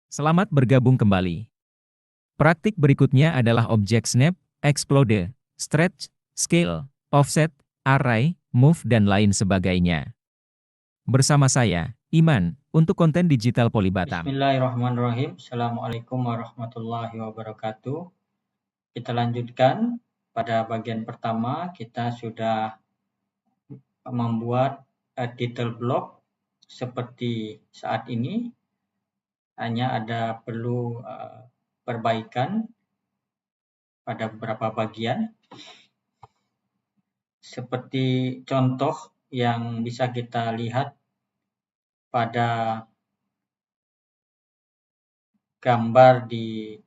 Selamat bergabung kembali. Praktik berikutnya adalah objek snap, explode, stretch, scale, offset, array, move dan lain sebagainya. Bersama saya, Iman, untuk konten digital Polibatam. Bismillahirrahmanirrahim. Assalamualaikum warahmatullahi wabarakatuh. Kita lanjutkan. Pada bagian pertama kita sudah membuat detail block seperti saat ini. Hanya ada perlu perbaikan pada beberapa bagian. Seperti contoh yang bisa kita lihat pada gambar di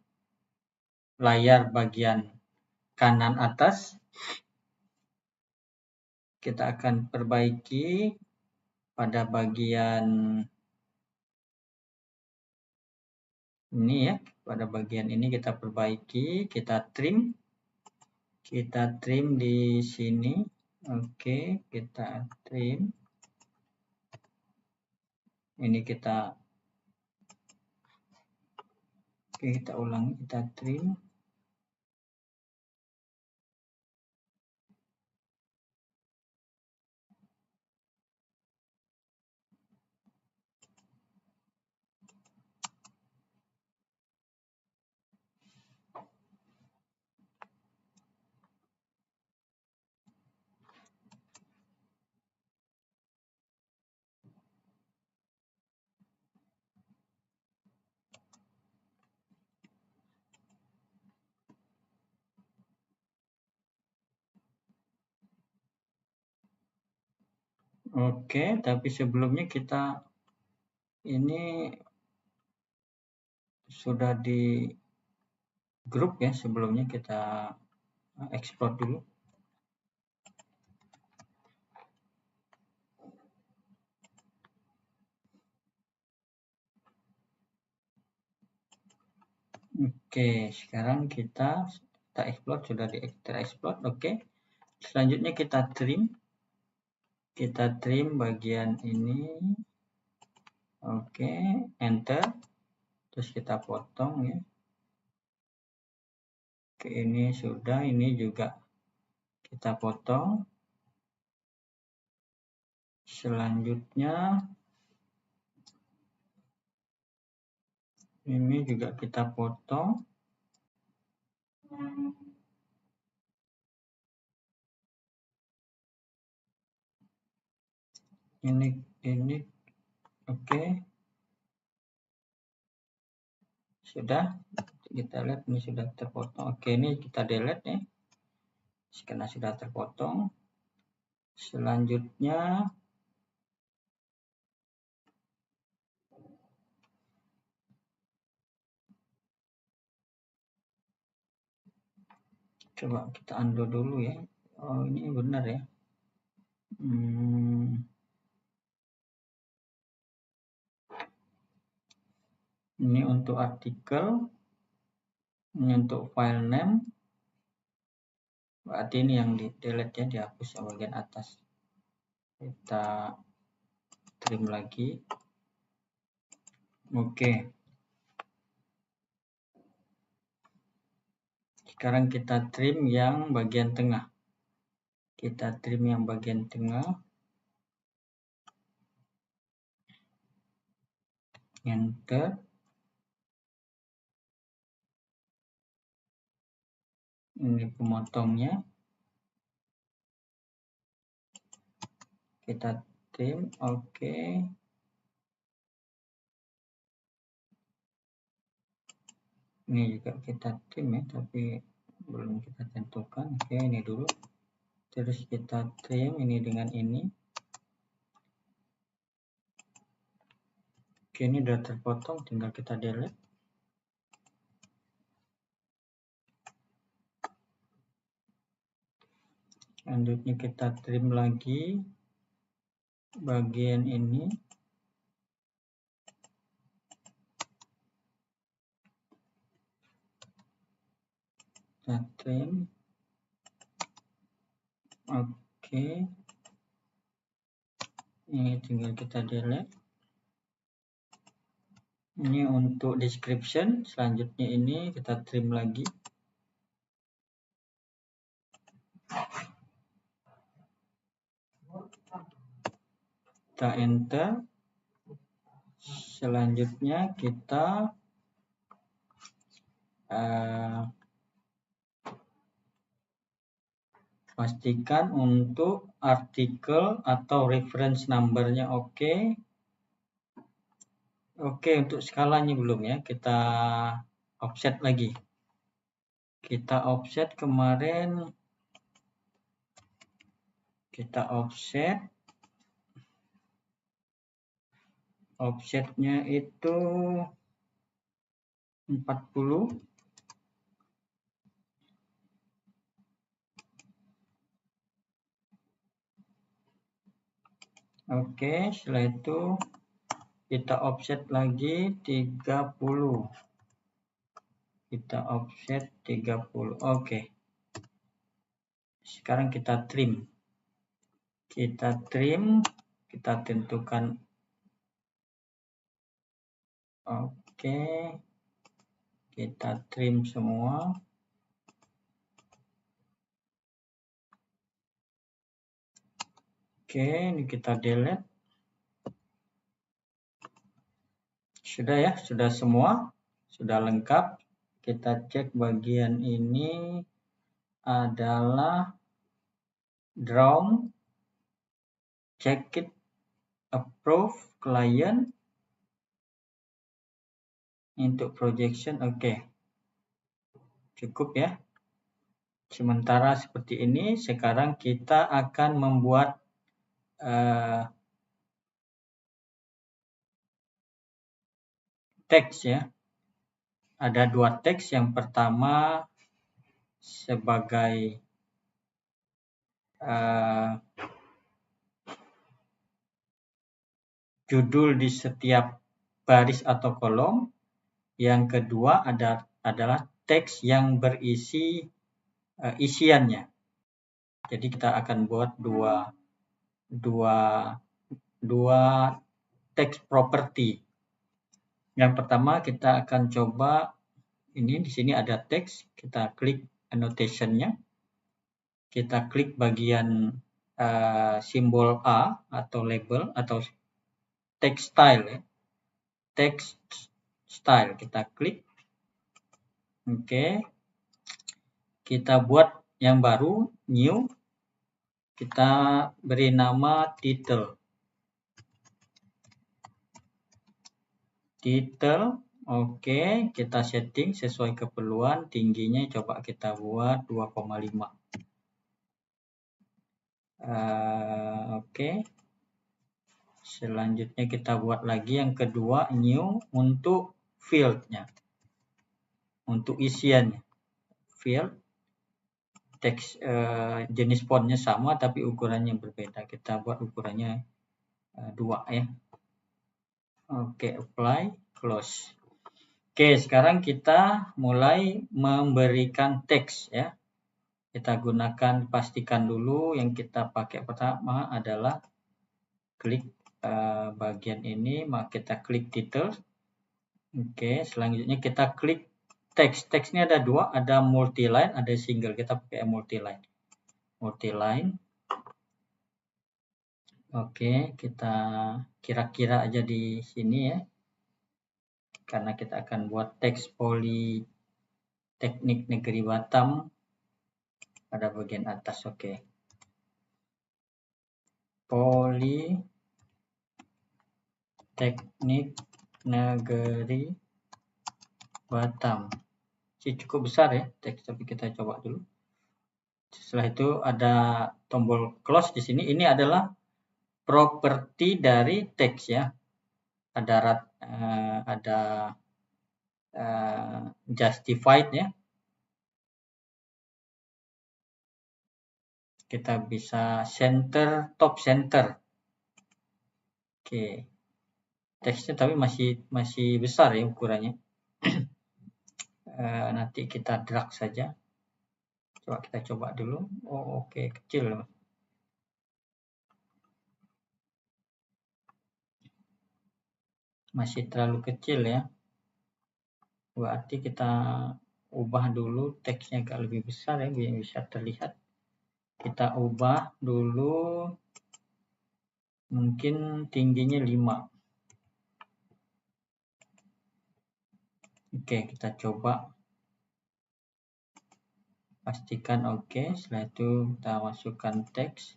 layar bagian kanan atas. Kita akan perbaiki pada bagian ini ya, pada bagian ini kita perbaiki, kita trim di sini. Oke, kita trim. Ini kita ulangi, kita trim. Oke, tapi sebelumnya kita ini sudah di grup ya, sebelumnya kita export dulu. Oke, sekarang kita export, sudah terekspor. Oke, selanjutnya kita trim. Kita trim bagian ini. Oke, enter. Terus kita potong ya. Oke, ini sudah, ini juga kita potong. Selanjutnya ini juga kita potong. Ini oke. Sudah, kita lihat ini sudah terpotong. Oke, ini kita delete ya. Karena sudah terpotong. Selanjutnya coba kita undo dulu ya. Oh, ini benar ya. Ini untuk artikel, ini untuk file name. Berarti ini yang di delete ya, dihapus bagian atas. Kita trim lagi. Oke. Sekarang kita trim yang bagian tengah. Kita trim yang bagian tengah. Enter. Ini pemotongnya. Kita trim, oke. Ini juga kita trim ya, tapi belum kita tentukan. Oke, ini dulu. Terus kita trim ini dengan ini. Oke, ini sudah terpotong, tinggal kita delete. Selanjutnya kita trim lagi bagian ini. Kita trim. Oke. Ini tinggal kita delete. Ini untuk description. Selanjutnya ini kita trim lagi. Kita enter. Selanjutnya kita pastikan untuk artikel atau reference number-nya oke. Oke, untuk skalanya belum ya. Kita offset lagi. Kita offset kemarin. Kita offset. Offsetnya itu 40. Oke, setelah itu kita offset lagi 30. Kita offset 30. Oke. Sekarang kita trim. Kita trim, kita tentukan. Oke. Kita trim semua. Oke, ini kita delete. Sudah ya, sudah semua. Sudah lengkap. Kita cek bagian ini adalah draw, check it, approve, client. Untuk projection, oke. Cukup ya. Sementara seperti ini, sekarang kita akan membuat teks ya. Ada dua teks. Yang pertama sebagai judul di setiap baris atau kolom. Yang kedua adalah teks yang berisi isiannya. Jadi kita akan buat dua teks property. Yang pertama kita akan coba ini di sini ada teks, kita klik annotation-nya. Kita klik bagian simbol A atau label atau text style ya. Text style kita klik. Oke. Kita buat yang baru, new. Kita beri nama title. Title, oke, kita setting sesuai keperluan, tingginya coba kita buat 2,5. Oke. Selanjutnya kita buat lagi yang kedua, new, untuk field-nya. Untuk isiannya. Field, teks jenis fontnya sama tapi ukurannya berbeda. Kita buat ukurannya 2 ya. Oke, apply, close. Oke, sekarang kita mulai memberikan teks ya. Kita gunakan, pastikan dulu yang kita pakai pertama adalah klik bagian ini, maka kita klik title. Oke, selanjutnya kita klik teks. Teksnya ada dua, ada multi-line, ada single. Kita pakai multi-line. Multi-line. Oke, kita kira-kira aja di sini ya. Karena kita akan buat teks Politeknik Negeri Batam pada bagian atas. Oke. Politeknik Negeri Batam. Cukup besar ya teks, tapi kita coba dulu. Setelah itu ada tombol close di sini. Ini adalah properti dari teks ya. Ada justified ya. Kita bisa center, top center. Oke. Teksnya tapi masih besar ya ukurannya. Nanti kita drag saja. Kita coba dulu. Oh, oke, kecil. masih terlalu kecil ya. Berarti kita ubah dulu teksnya agak lebih besar ya, biar bisa terlihat. Kita ubah dulu mungkin tingginya 5. Oke, kita coba. Pastikan oke. Setelah itu kita masukkan teks.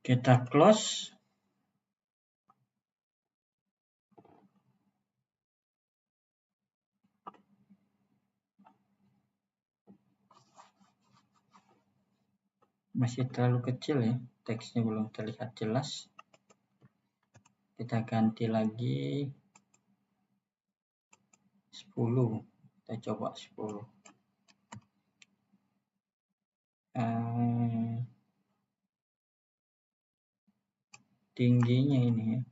Kita close. Masih terlalu kecil ya, teksnya belum terlihat jelas. Kita ganti lagi 10. Kita coba 10. Tingginya ini ya.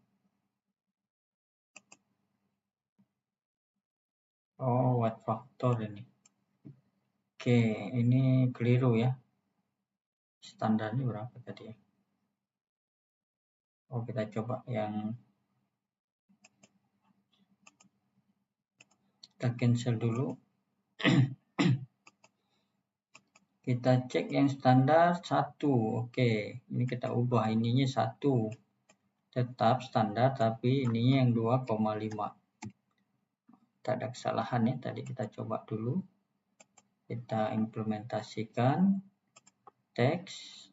Oh, what factor ini. Oke, ini keliru ya. Standarnya berapa tadi ya? Oh, kita coba yang kita cancel dulu. Kita cek yang standar 1. Oke, ini kita ubah ininya 1. Tetap standar tapi ininya yang 2,5. Tak ada kesalahan ya. Tadi kita coba dulu. Kita implementasikan teks.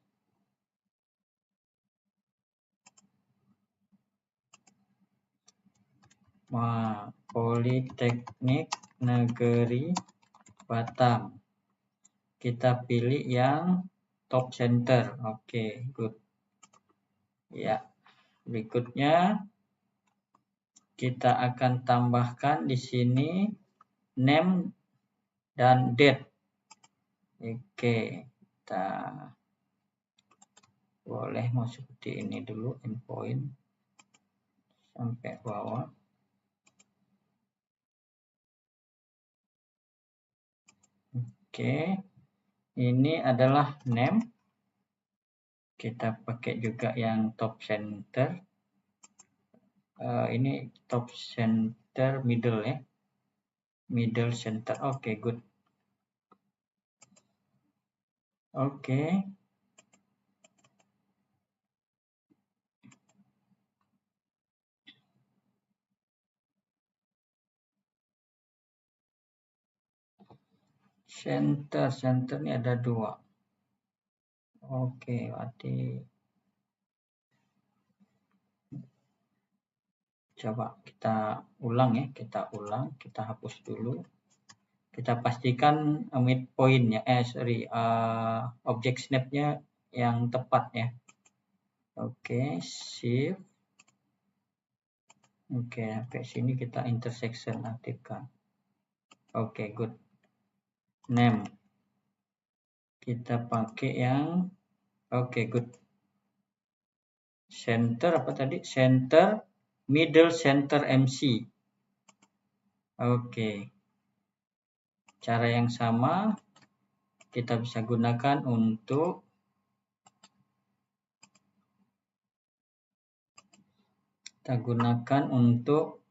Politeknik Negeri Batam. Kita pilih yang top center. Oke, good. Ya, berikutnya kita akan tambahkan di sini name dan date. Oke, kita boleh mau seperti ini dulu, endpoint sampai bawah. Oke, ini adalah name. Kita pakai juga yang top center. Ini top center middle ya. Middle center. Oke, good. Oke. Center ini ada 2. Oke, berarti coba kita ulang ya, kita hapus dulu. Kita pastikan midpoint-nya, object snap-nya yang tepat ya. Oke, shift. Oke, sampai sini kita intersection aktifkan. Oke, good. Name. Kita pakai yang oke, good. Center apa tadi? Center, middle center MC. Oke. Cara yang sama kita bisa gunakan untuk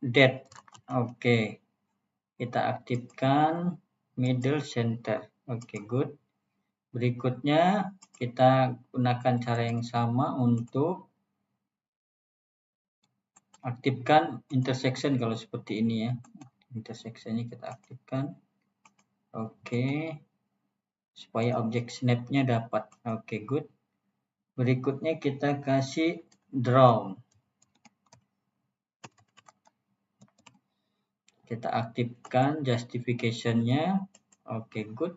date. Oke. Kita aktifkan middle center. Oke, good. Berikutnya kita gunakan cara yang sama untuk aktifkan intersection kalau seperti ini ya. Intersectionnya kita aktifkan. Oke. Supaya objek snap-nya dapat. Oke, good. Berikutnya kita kasih draw. Kita aktifkan justification-nya. Oke, good.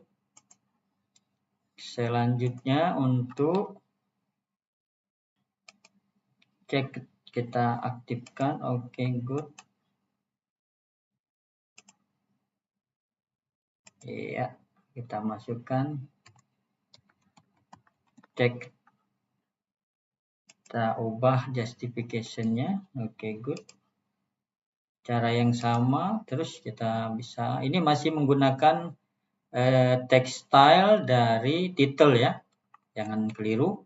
Selanjutnya untuk cek kita aktifkan. Oke, good. Iya, kita masukkan cek Kita ubah justification-nya. Oke, good. Cara yang sama, terus kita bisa, ini masih menggunakan text style dari title ya. Jangan keliru,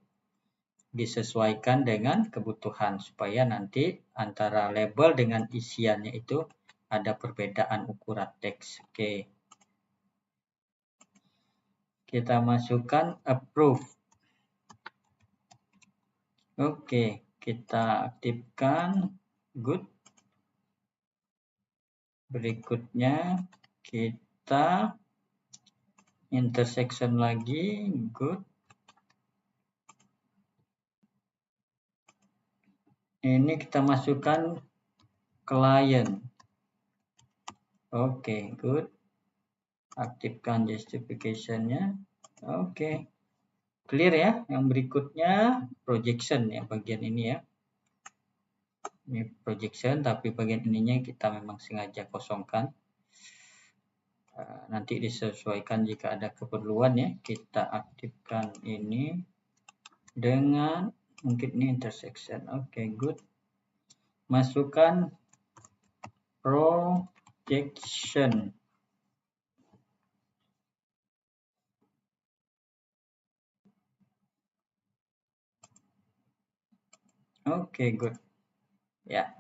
disesuaikan dengan kebutuhan supaya nanti antara label dengan isiannya itu ada perbedaan ukuran teks. Oke. Kita masukkan approve. Oke, kita aktifkan good. Berikutnya kita intersection lagi, good. Ini kita masukkan client. Oke, good. Aktifkan justification-nya. Oke. Clear ya. Yang berikutnya projection ya, bagian ini ya. Ini projection, tapi bagian ininya kita memang sengaja kosongkan. Nanti disesuaikan jika ada keperluan ya. Kita aktifkan ini dengan mungkin ini intersection. Oke, good. Masukkan projection. Oke, good. Ya.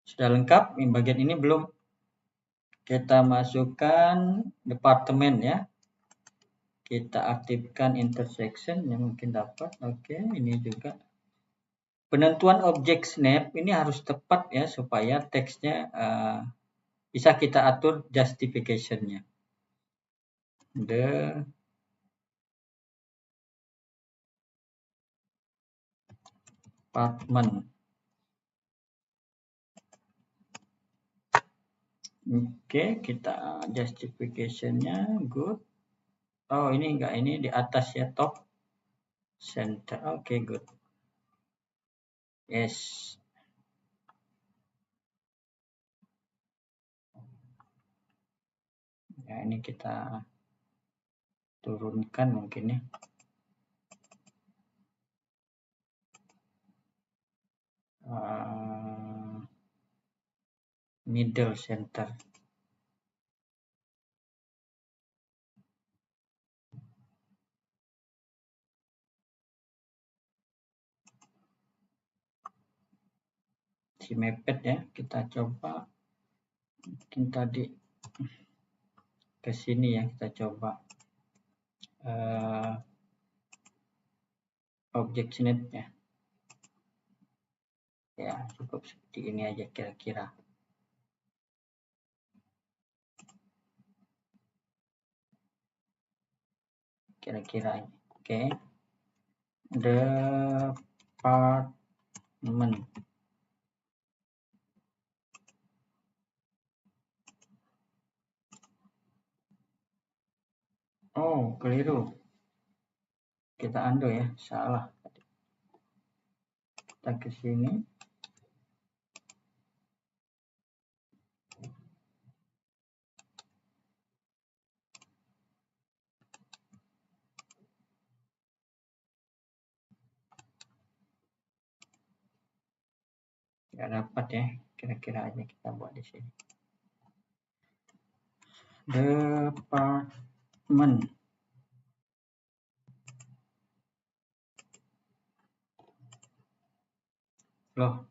Sudah lengkap. Di bagian ini belum. Kita masukkan departemen ya. Kita aktifkan intersection yang mungkin dapat. Oke, ini juga. Penentuan objek snap ini harus tepat ya supaya teksnya bisa kita atur justification-nya. Department. Oke, kita justification-nya good. Oh, ini enggak, ini di atas ya, top center. Oke, good. Yes. Ya, ini kita turunkan mungkin ya. Middle center. Si mepet ya, kita coba mungkin tadi ke sini ya, kita coba objek snap ya. Ya, cukup seperti ini aja kira-kira. Kira-kira ini. Oke. Department. Oh, keliru. Kita undo ya, salah. Kita ke sini. Nggak dapat ya, kira-kira aja kita buat di sini. Department. Loh.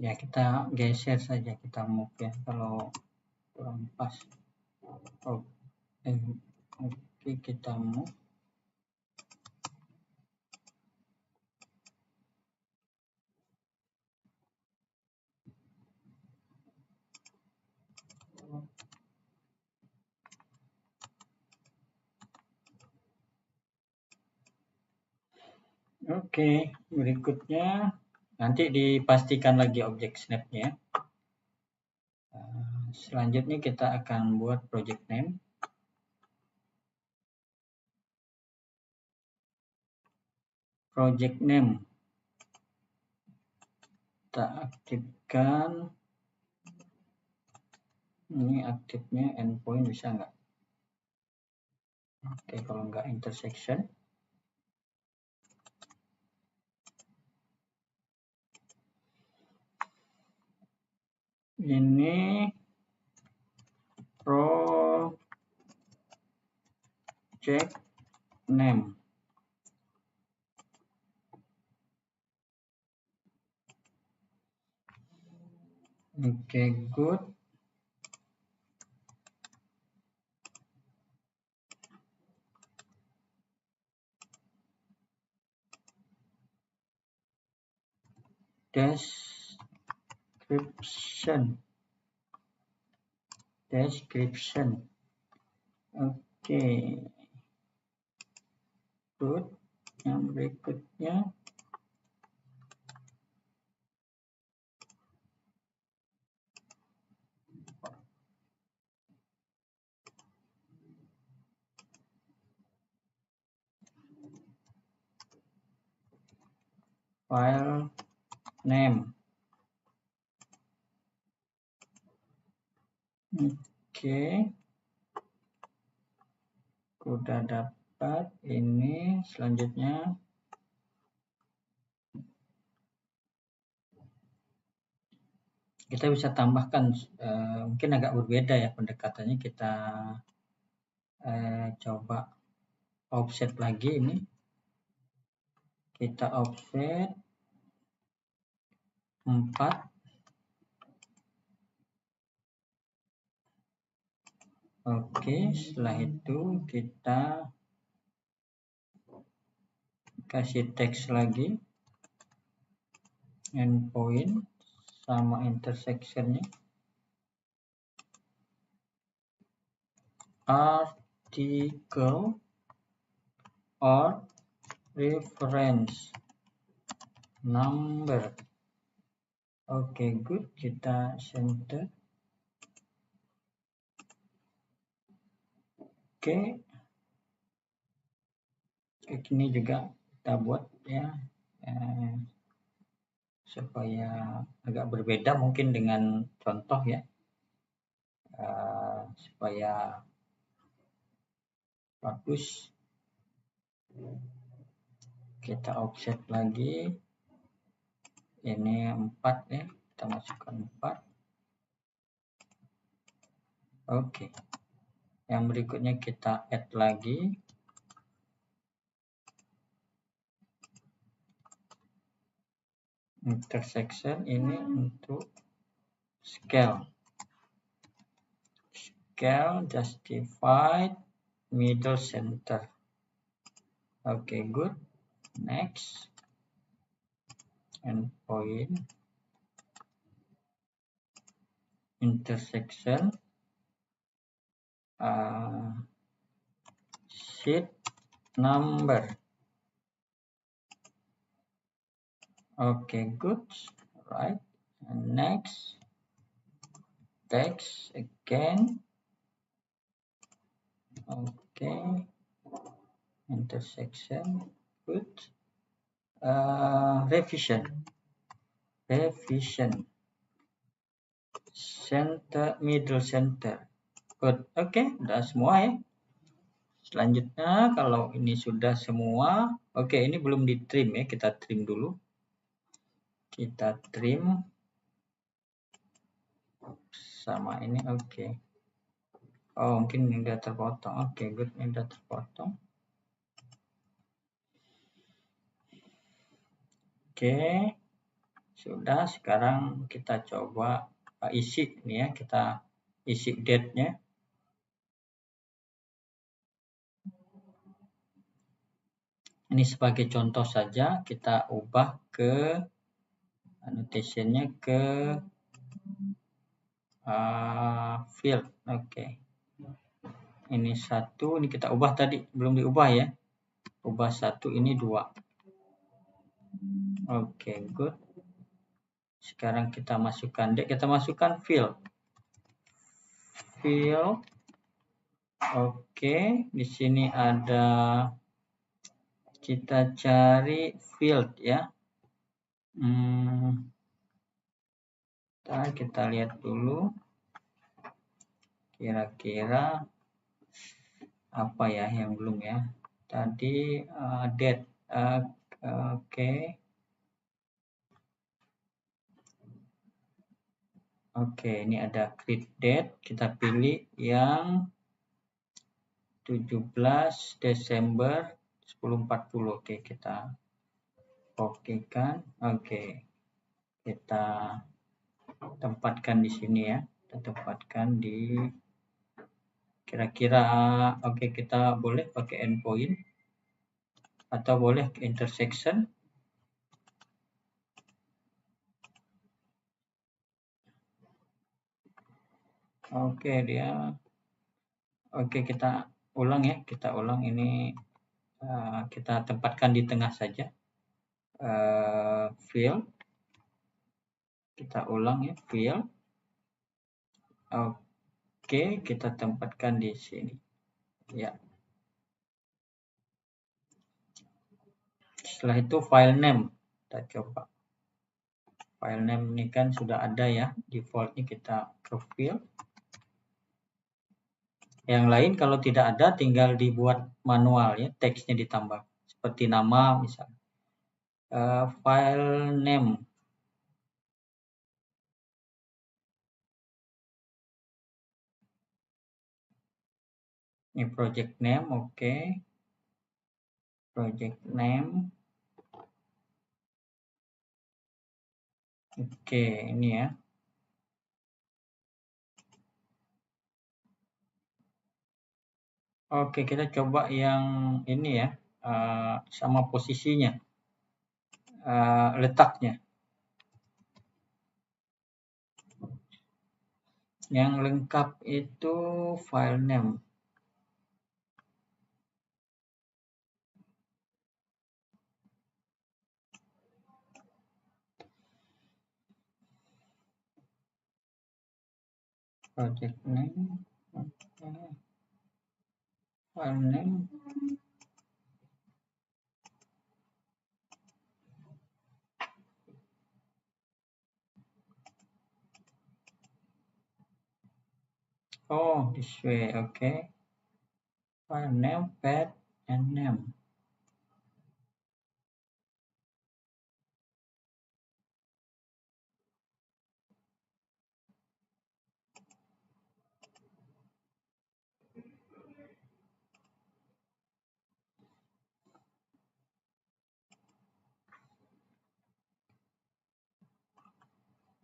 Ya, kita geser saja, kita move ya kalau kurang pas. Oke, kita move. Oke, berikutnya nanti dipastikan lagi objek snap-nya. Selanjutnya kita akan buat project name. Project name kita aktifkan. Ini aktifnya endpoint bisa nggak? Oke, kalau nggak intersection. Ini project name. Oke, good. Description. Oke. Good. Yang berikutnya file name. Oke. Udah dapat ini. Selanjutnya kita bisa tambahkan, mungkin agak berbeda ya pendekatannya. Kita coba offset lagi ini. Kita offset 4. Oke, setelah itu kita kasih teks lagi, endpoint sama intersectionnya, article or reference number. Oke, good. Kita center. Oke. Ini juga kita buat ya, supaya agak berbeda mungkin dengan contoh ya, supaya bagus. Kita offset lagi, ini 4 ya, kita masukkan 4. Oke, yang berikutnya kita add lagi intersection, ini untuk scale justified middle center. Oke, good. Next, endpoint intersection sheet number. Okay, good. Right. And next, text again. Okay. Intersection. Good. Revision. Center, middle center. Good. Oke, udah semua ya. Selanjutnya kalau ini sudah semua, oke, ini belum di trim ya, kita trim dulu. Kita trim sama ini, oke. Oh, mungkin ini udah terpotong. Oke, good, ini udah terpotong. Oke, sudah. Sekarang kita coba isi ini ya, kita isi date-nya. Ini sebagai contoh saja, kita ubah ke annotation-nya ke field. Oke. Ini 1, ini kita ubah tadi, belum diubah ya. Ubah 1, ini 2. Oke, good. Sekarang kita masukkan kita masukkan field. Oke, di sini ada, kita cari field ya. Kita lihat dulu kira-kira apa ya yang belum ya. Tadi date. Oke, ini ada create date. Kita pilih yang 17 Desember 1040. Oke, kita okekan. Oke, kita tempatkan di sini ya. Kita tempatkan di kira-kira. Oke, kita boleh pakai endpoint atau boleh intersection. Oke, kita ulang ya. Kita ulang ini, kita tempatkan di tengah saja. Field. Kita ulang ya, field. Oke, kita tempatkan di sini. Ya. Setelah itu file name. Kita coba. File name ini kan sudah ada ya. Defaultnya kita ke field. Yang lain kalau tidak ada tinggal dibuat manual ya, teksnya ditambah. Seperti nama misalnya. File name. Ini project name, oke. Project name. Oke, ini ya. Oke, kita coba yang ini ya, sama posisinya, letaknya. Yang lengkap itu file name. Project name, file name. Oh, this way, okay. File name, path, and name.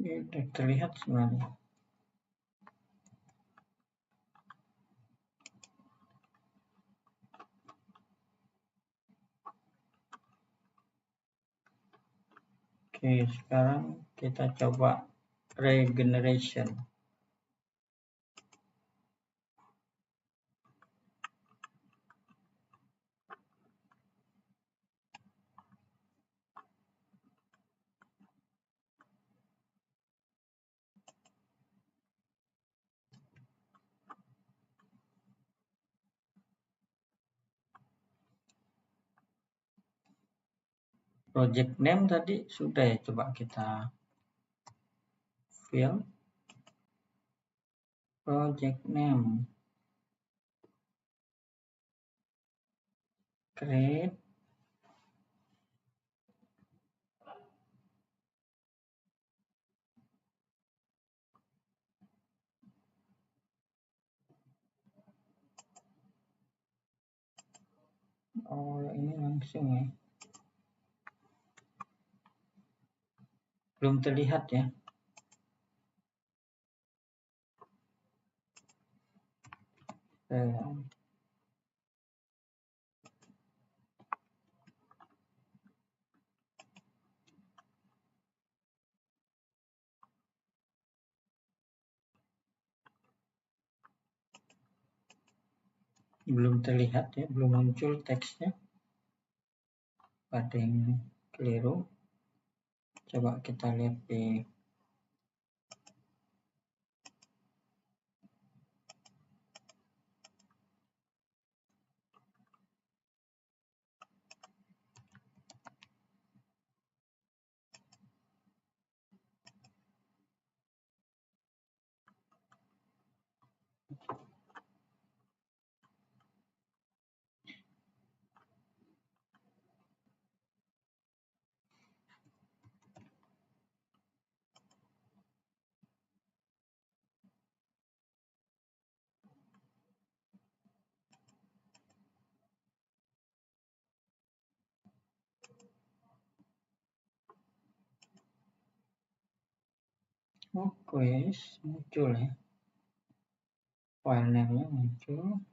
Ini terlihat sebenarnya. Oke, sekarang kita coba regeneration. Project name tadi sudah ya, coba kita fill project name, create, oh ini langsung ya, belum terlihat ya. Belum terlihat ya, belum muncul teksnya. Ada yang keliru. Coba kita lihat di muncul ya, file name-nya muncul.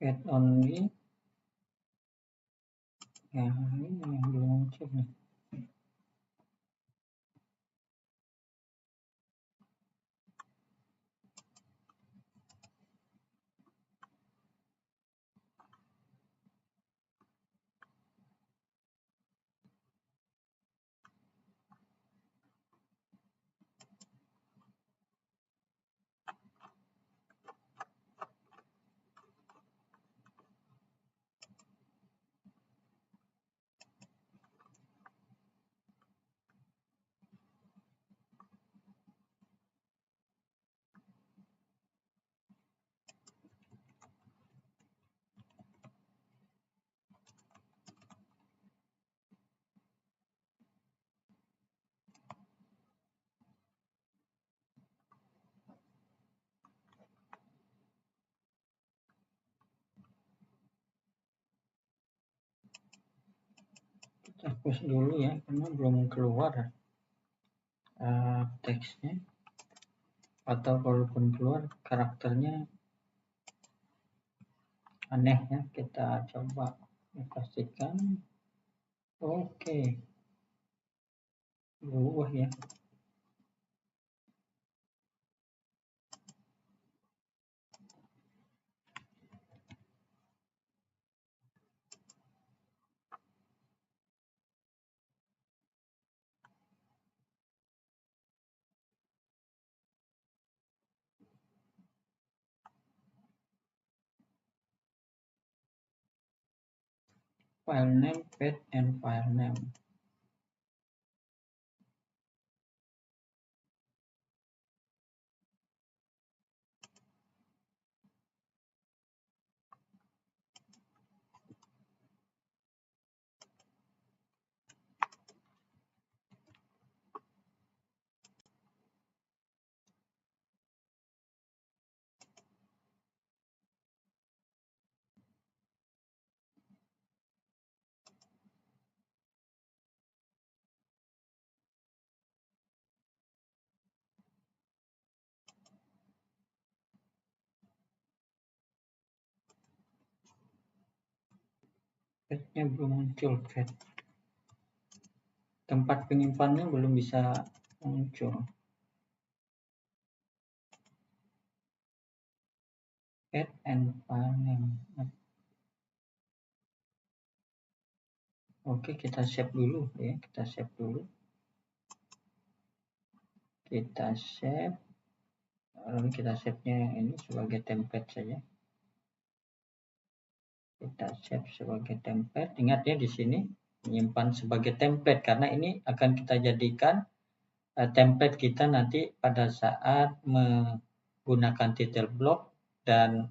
Add only, ya ini yang belum muncul nih. Kita hapus dulu ya, karena belum keluar teksnya, atau kalaupun keluar karakternya aneh ya. Kita coba pastikan. Oke, berubah ya. File name, path, and file name. Path-nya belum muncul, path. Tempat penyimpanannya belum bisa muncul. Path and file name. Oke, kita save dulu ya, kita save dulu. Kita save, lalu kita save-nya ini sebagai template saja. Kita save sebagai template. Ingat ya, di sini menyimpan sebagai template karena ini akan kita jadikan template kita nanti pada saat menggunakan title block dan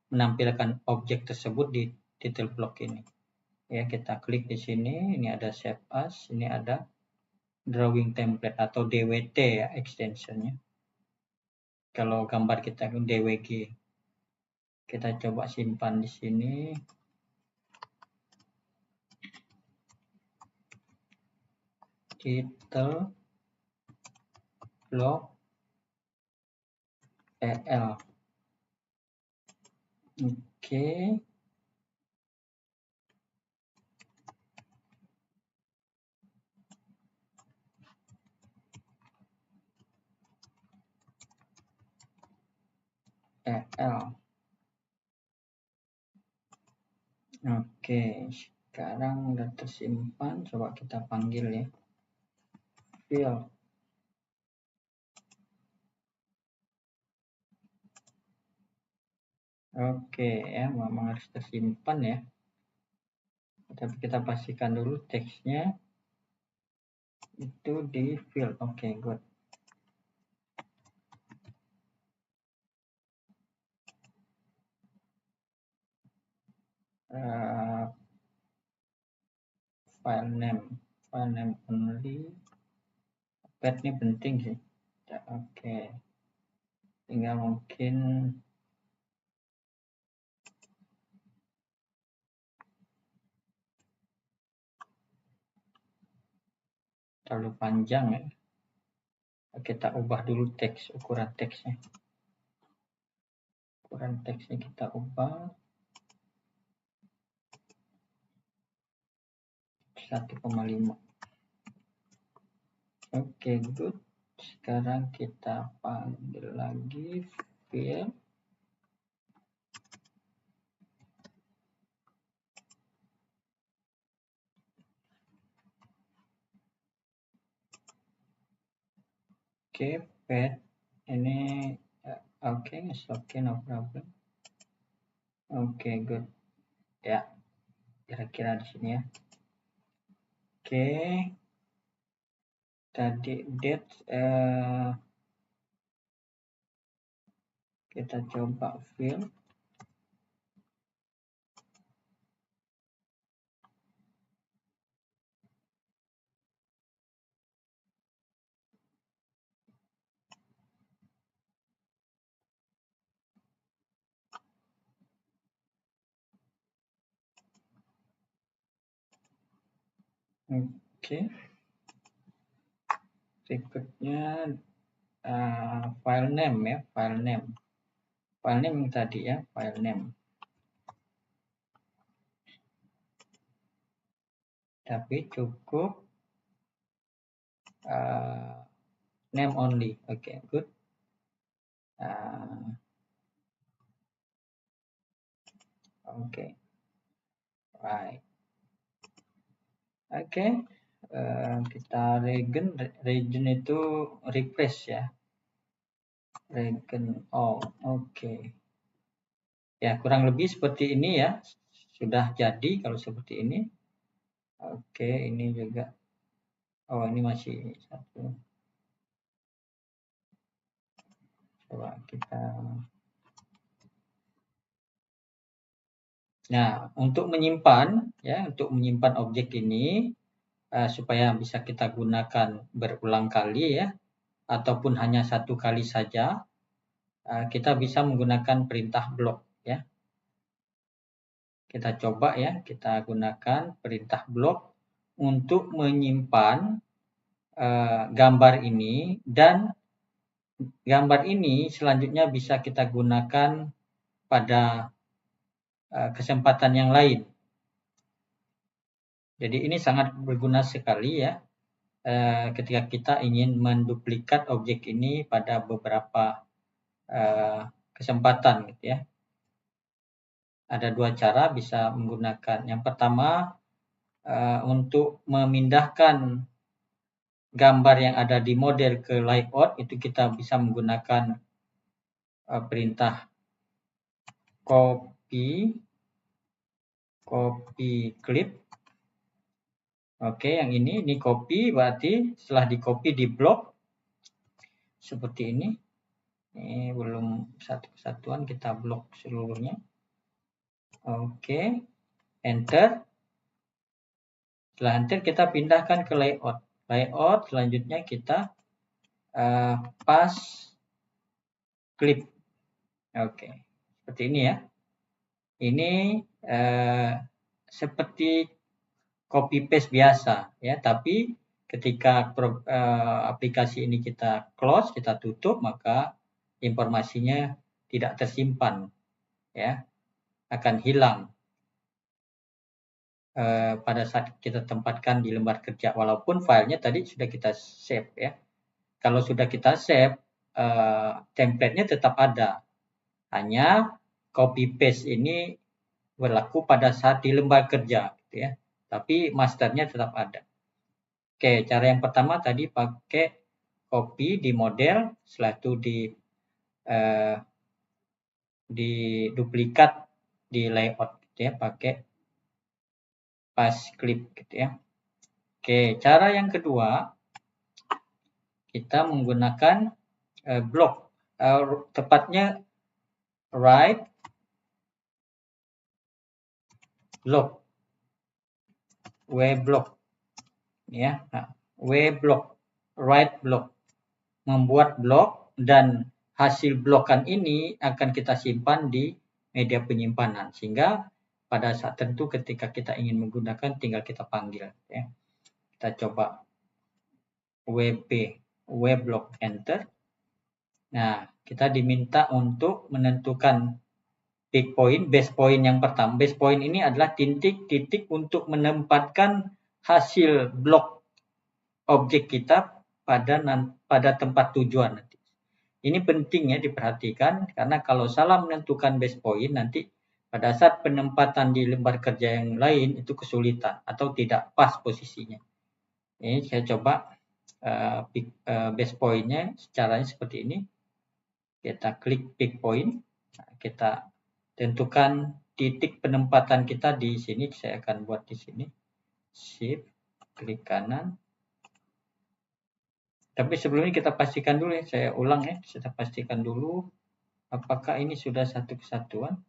menampilkan objek tersebut di title block ini. Ya, kita klik di sini, ini ada save as, ini ada drawing template atau DWT ya extensionnya. Kalau gambar kita DWG. Kita coba simpan di sini. Title block PL. Oke. Oke, sekarang udah tersimpan. Coba kita panggil ya. Field. Oke ya, memang harus tersimpan ya. Tapi kita pastikan dulu teksnya itu di field. Oke, good. File name only. Path ini penting sih. Oke. Tinggal mungkin terlalu panjang ya. Kita ubah dulu teks, ukuran teksnya. Ukuran teksnya kita ubah 1,5. Oke, good. Sekarang kita panggil lagi field. Oke, path ini oke, no problem. Oke, good. Ya, kira-kira di sini ya. Oke. Tadi date kita coba field. Oke. Berikutnya file name ya, file name yang tadi ya, file name. Tapi cukup name only. Oke, good. Oke, right. Oke, kita region itu replace ya, region all. Oke. Ya, kurang lebih seperti ini ya, sudah jadi kalau seperti ini. Oke, ini juga. Oh, ini masih satu. Coba kita. Nah, untuk menyimpan ya, untuk menyimpan objek ini supaya bisa kita gunakan berulang kali ya, ataupun hanya satu kali saja, kita bisa menggunakan perintah block ya. Kita coba ya, kita gunakan perintah block untuk menyimpan gambar ini, dan gambar ini selanjutnya bisa kita gunakan pada kesempatan yang lain. Jadi ini sangat berguna sekali ya ketika kita ingin menduplikat objek ini pada beberapa kesempatan gitu ya. Ada dua cara bisa menggunakan. Yang pertama untuk memindahkan gambar yang ada di model ke layout, itu kita bisa menggunakan perintah copy clip. Oke, yang ini copy, berarti setelah di copy di blok seperti ini. Ini belum satu kesatuan, kita blok seluruhnya. Oke, enter. Setelah enter kita pindahkan ke layout. Layout selanjutnya kita pas clip. Oke, seperti ini ya. Ini seperti copy paste biasa ya, tapi ketika aplikasi ini kita close, kita tutup, maka informasinya tidak tersimpan ya. akan hilang pada saat kita tempatkan di lembar kerja, walaupun filenya tadi sudah kita save ya. Kalau sudah kita save, template-nya tetap ada, hanya copy paste ini berlaku pada saat di lembar kerja gitu ya, tapi masternya tetap ada. Oke, cara yang pertama tadi pakai copy di model, setelah itu di duplikat di layout gitu ya, pakai paste clip gitu ya. Oke, cara yang kedua kita menggunakan block, tepatnya right block, w block ya. Nah, w block, right block, membuat blok, dan hasil blokan ini akan kita simpan di media penyimpanan, sehingga pada saat tertentu ketika kita ingin menggunakan tinggal kita panggil ya. Kita coba wblock enter. Nah, kita diminta untuk menentukan base point yang pertama. Base point ini adalah titik-titik untuk menempatkan hasil blok objek kita pada tempat tujuan nanti. Ini penting ya diperhatikan, karena kalau salah menentukan base point nanti pada saat penempatan di lembar kerja yang lain itu kesulitan atau tidak pas posisinya. Ini saya coba base point-nya caranya seperti ini. Kita klik pick point, kita tentukan titik penempatan kita di sini. Saya akan buat di sini. Shift, klik kanan. Tapi sebelumnya kita pastikan dulu ya, saya ulang ya, kita pastikan dulu apakah ini sudah satu kesatuan.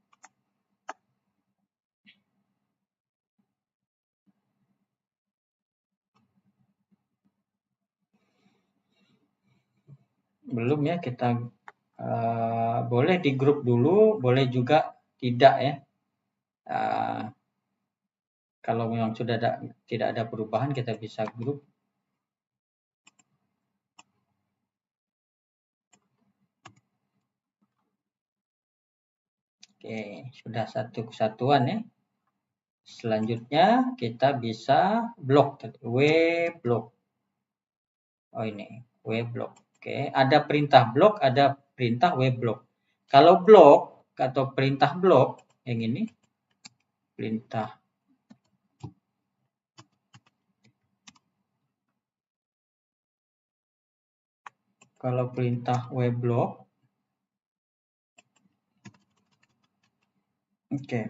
Belum ya, kita boleh di grup dulu, boleh juga tidak ya. Kalau memang sudah tidak ada perubahan, kita bisa grup. Oke, sudah satu kesatuan ya. Selanjutnya kita bisa blok, w blok. Oh ini, w blok. Oke, ada perintah blok, ada perintah w blok. Kalau blok atau perintah blok yang ini, perintah kalau perintah w blok, oke.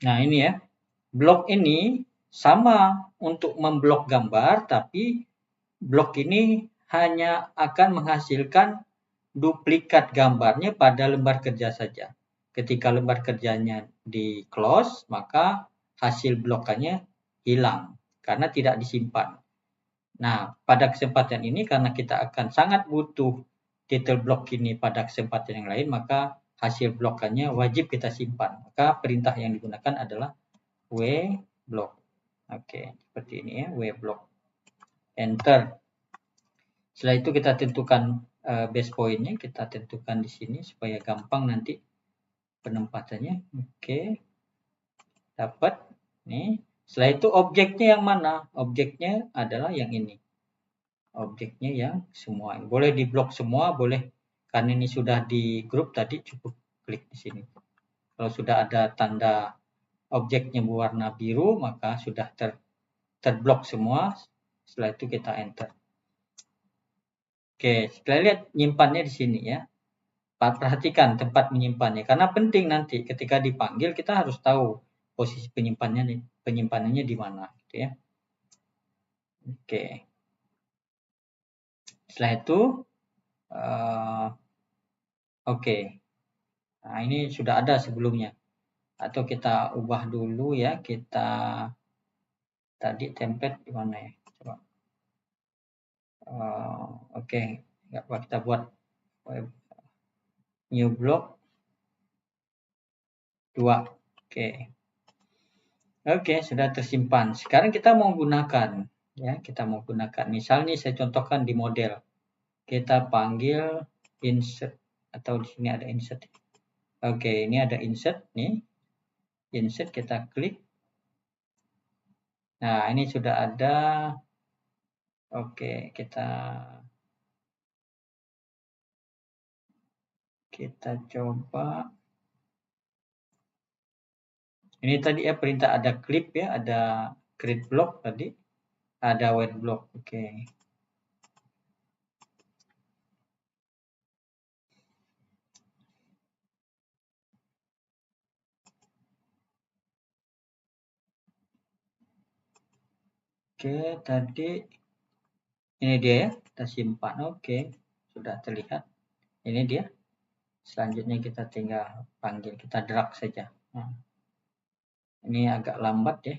Nah ini ya, blok ini sama untuk memblok gambar, tapi blok ini hanya akan menghasilkan duplikat gambarnya pada lembar kerja saja. Ketika lembar kerjanya di close, maka hasil blokannya hilang karena tidak disimpan. Nah, pada kesempatan ini karena kita akan sangat butuh title block ini pada kesempatan yang lain, maka hasil blokannya wajib kita simpan. Maka perintah yang digunakan adalah w block. Oke, seperti ini ya, w block. Enter. Setelah itu kita tentukan base point-nya, kita tentukan di sini supaya gampang nanti penempatannya. Oke. Dapat. Nih. Setelah itu objeknya yang mana? Objeknya adalah yang ini. Objeknya yang semua. Boleh di blok semua, boleh. Karena ini sudah di grup tadi, cukup klik di sini. Kalau sudah ada tanda objeknya berwarna biru, maka sudah terblok semua. Setelah itu kita enter. Oke, kita lihat nyimpannya di sini ya. Perhatikan tempat menyimpannya, karena penting nanti ketika dipanggil kita harus tahu posisi penyimpanannya di mana, gitu ya. Oke. Setelah itu, oke. Nah ini sudah ada sebelumnya. Atau kita ubah dulu ya. Kita tadi template di mana ya? Coba. Oke. Nggak apa, kita buat new block 2. Oke. Oke, sudah tersimpan. Sekarang kita mau gunakan ya, kita mau gunakan. Misal nih saya contohkan di model. Kita panggil insert atau di sini ada insert. Oke, ini ada insert nih. Insert kita klik. Nah, ini sudah ada. Oke, kita coba. Ini tadi ya perintah ada clip ya, ada create block tadi, ada wait block. Oke. Oke, tadi ini dia ya, kita simpan. Oke, sudah terlihat. Ini dia. Selanjutnya kita tinggal panggil, kita drag saja. Nah, ini agak lambat ya.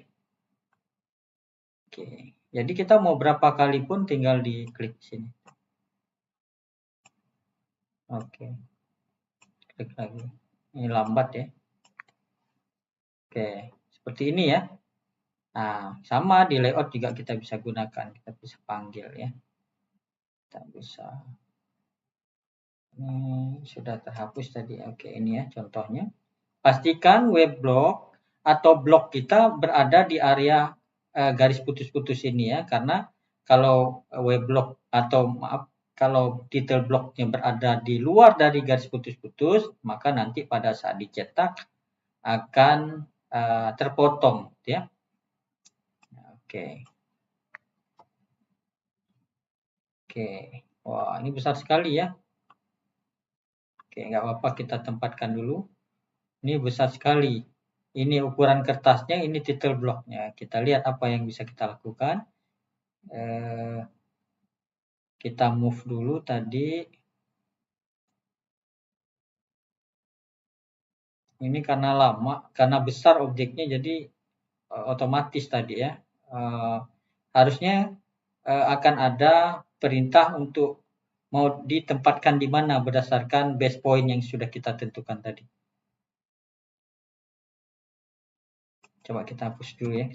Oke, jadi kita mau berapa kali pun tinggal diklik sini. Oke, klik lagi. Ini lambat ya. Oke, seperti ini ya. Nah, sama di layout juga kita bisa gunakan, kita bisa panggil ya. Kita bisa. Ini sudah terhapus tadi. Oke, ini ya contohnya. Pastikan web block atau blok kita berada di area garis putus-putus ini ya, karena kalau web block atau maaf, kalau detail blocknya berada di luar dari garis putus-putus, maka nanti pada saat dicetak akan terpotong ya. Oke. Oke. Wah, ini besar sekali ya. Oke, nggak apa-apa kita tempatkan dulu. Ini besar sekali. Ini ukuran kertasnya, ini title blocknya. Kita lihat apa yang bisa kita lakukan. Kita move dulu tadi. Ini karena lama, karena besar objeknya, jadi otomatis tadi ya. Harusnya akan ada perintah untuk mau ditempatkan di mana berdasarkan base point yang sudah kita tentukan tadi. Coba kita hapus dulu ya.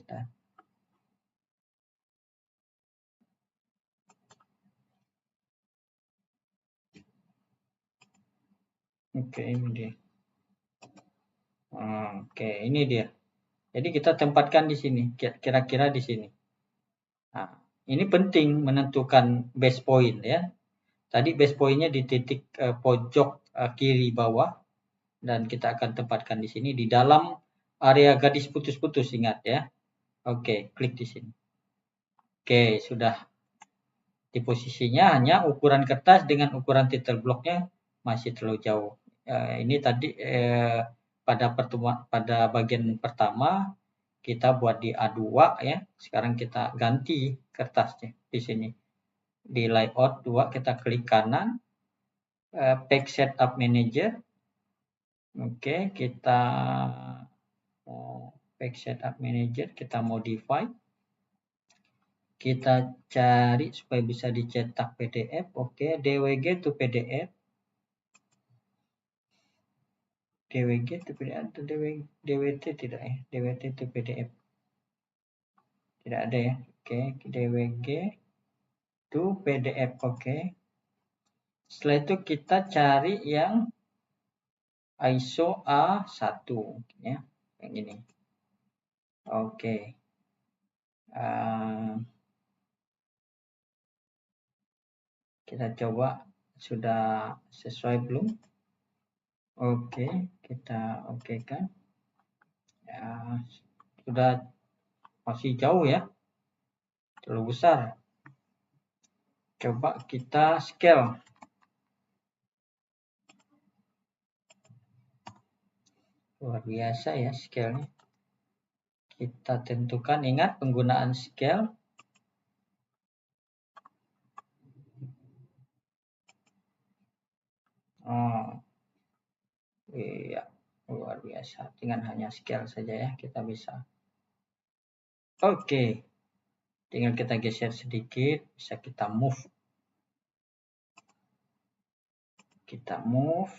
Oke, ini dia. Oke, ini dia. Jadi kita tempatkan di sini, kira-kira di sini. Nah, ini penting menentukan base point ya. Tadi base point-nya di titik pojok kiri bawah, dan kita akan tempatkan di sini di dalam area garis putus-putus, ingat ya. Oke, klik di sini. Oke, sudah di posisinya, hanya ukuran kertas dengan ukuran title blocknya masih terlalu jauh. Ini tadi pada bagian pertama kita buat di A2 ya. Sekarang kita ganti kertasnya di sini. Di layout 2 kita klik kanan, page setup manager. Oke, kita page setup manager, kita modify. Kita cari supaya bisa dicetak PDF. Oke, DWG to PDF. DWG to PDF atau DWT tidak ya? DWT to PDF. Tidak ada ya. Oke, DWG to PDF. Oke. Setelah itu kita cari yang ISO A1 ya. Yang ini. Oke. Kita coba sudah sesuai belum? Oke, kita okekan. Ya, sudah masih jauh ya. Terlalu besar. Coba kita scale. Luar biasa ya scale-nya. Kita tentukan, ingat penggunaan scale. Oh, iya, luar biasa. Dengan hanya scale saja ya, kita bisa. Oke, tinggal kita geser sedikit, bisa kita move. Kita move.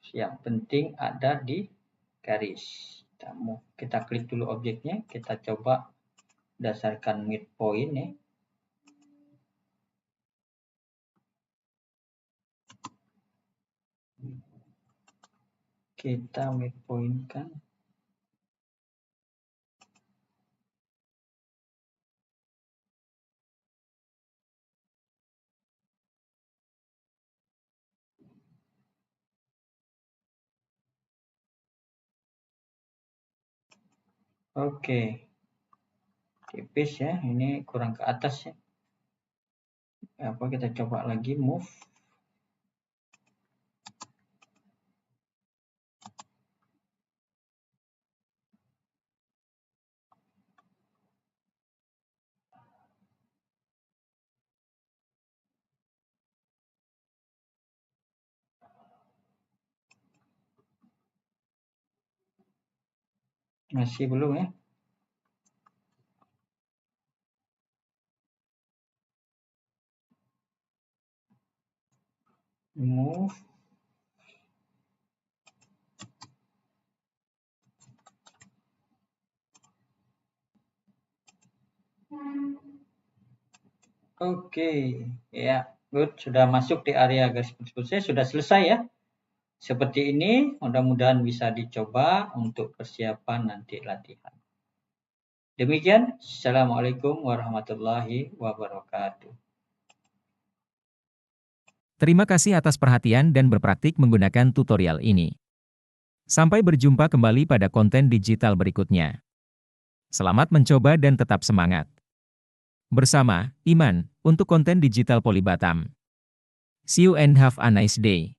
Yang penting ada di garis. Kita move. Kita klik dulu objeknya, kita coba berdasarkan midpoint ya. Kita midpoint kan. Oke. Tipis ya, ini kurang ke atas ya. Kita coba lagi move. Masih belum ya. Move. Oke, ya, good. Sudah masuk di area garis putusnya, sudah selesai ya. Seperti ini, mudah-mudahan bisa dicoba untuk persiapan nanti latihan. Demikian, Assalamualaikum warahmatullahi wabarakatuh. Terima kasih atas perhatian dan berpraktik menggunakan tutorial ini. Sampai berjumpa kembali pada konten digital berikutnya. Selamat mencoba dan tetap semangat. Bersama Iman untuk konten digital Poli Batam. See you and have a nice day.